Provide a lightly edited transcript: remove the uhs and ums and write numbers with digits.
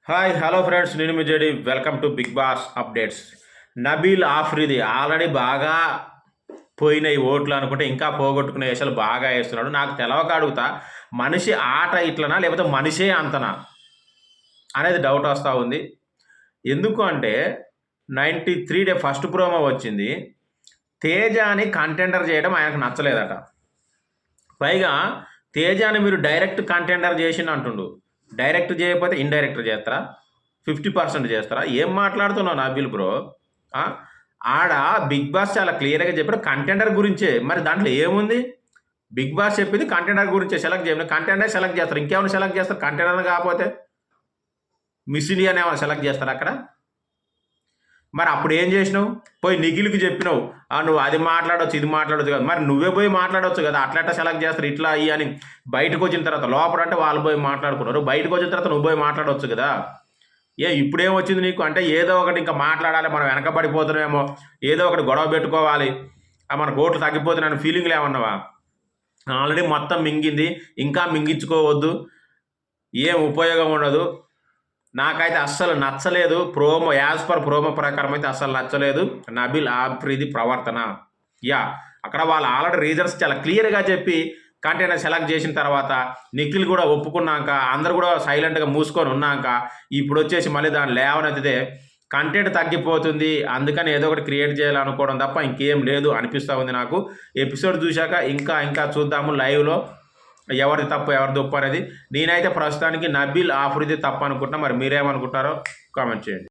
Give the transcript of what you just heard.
Hi hello friends, నేను మీ JD. Welcome to Big Boss updates. Nabeel Afridi already బాగా పోయినాయి ఓట్లు అనుకుంటే ఇంకా పోగొట్టుకునే వేషాలు బాగా వేస్తున్నాడు. నాకు తెలవక అడుగుతా, మనిషి ఆట ఇట్లనా లేకపోతే మనిషే అంతనా అనేది డౌట్ వస్తూ ఉంది. ఎందుకు అంటే 93 డే ఫస్ట్ ప్రోమో వచ్చింది. తేజాని కంటెండర్ చేయడం ఆయనకు నచ్చలేదట. పైగా తేజాని మీరు డైరెక్ట్ కంటెండర్ చేసిండు అంటుండు. డైరెక్ట్ చేయకపోతే ఇండైరెక్ట్ చేస్తారా? 50% చేస్తారా? ఏం మాట్లాడుతున్నావు నబీల్ బ్రో? ఆడ బిగ్ బాస్ చాలా క్లియర్గా చెప్పాడు కంటెండర్ గురించే. మరి దాంట్లో ఏముంది? బిగ్ బాస్ చెప్పింది కంటెండర్ గురించే. సెలెక్ట్ చేయమని కంటెండర్ సెలెక్ట్ చేస్తారు. ఇంకేమైనా సెలెక్ట్ చేస్తారు? కంటెండర్ కాకపోతే మిస్ ఇండియాని ఏమైనా సెలెక్ట్ చేస్తారు అక్కడ? మరి అప్పుడు ఏం చేసినావు? పోయి నిఖిల్కి చెప్పినావు నువ్వు అది మాట్లాడవచ్చు ఇది మాట్లాడవచ్చు కదా. మరి నువ్వే పోయి మాట్లాడవచ్చు కదా. అట్లా సెలెక్ట్ చేస్తారు ఇట్లా అయ్యి అని. బయటకు వచ్చిన తర్వాత లోపల అంటే వాళ్ళు పోయి మాట్లాడుకున్నారు. బయటకు వచ్చిన తర్వాత నువ్వు పోయి మాట్లాడవచ్చు కదా. ఇప్పుడేం వచ్చింది నీకు అంటే ఏదో ఒకటి ఇంకా మాట్లాడాలి, మనం వెనకబడిపోతున్నామేమో, ఏదో ఒకటి గొడవ పెట్టుకోవాలి, మన ఓట్లు తగ్గిపోతున్నాయని ఫీలింగ్లు ఏమన్నావా? ఆల్రెడీ మొత్తం మింగింది, ఇంకా మింగించుకోవద్దు, ఏం ఉపయోగం ఉండదు. నాకైతే అస్సలు నచ్చలేదు ప్రోమో. యాజ్ పర్ ప్రోమో ప్రకారం అయితే అస్సలు నచ్చలేదు నబీల్ ఆఫ్రిది ప్రవర్తన. అక్కడ వాళ్ళు ఆల్రెడీ రీజన్స్ చాలా క్లియర్గా చెప్పి కంటెంట్ సెలెక్ట్ చేసిన తర్వాత నిఖిల్ కూడా ఒప్పుకున్నాక అందరు కూడా సైలెంట్గా మూసుకొని ఉన్నాక ఇప్పుడు వచ్చేసి మళ్ళీ దాన్ని లేవనెత్తితే కంటెంట్ తగ్గిపోతుంది, అందుకని ఏదో ఒకటి క్రియేట్ చేయాలనుకోవడం తప్ప ఇంకేం లేదు అనిపిస్తూ ఉంది నాకు. ఎపిసోడ్ చూశాక ఇంకా చూద్దాము లైవ్లో ఎవరిది తప్పు ఎవరిది ఒప్పు అనేది. నేనైతే ప్రస్తుతానికి నబీల్ ఆఫ్రిది తప్పు అనుకుంటున్నా. మరి మీరేమనుకుంటారో కామెంట్ చేయండి.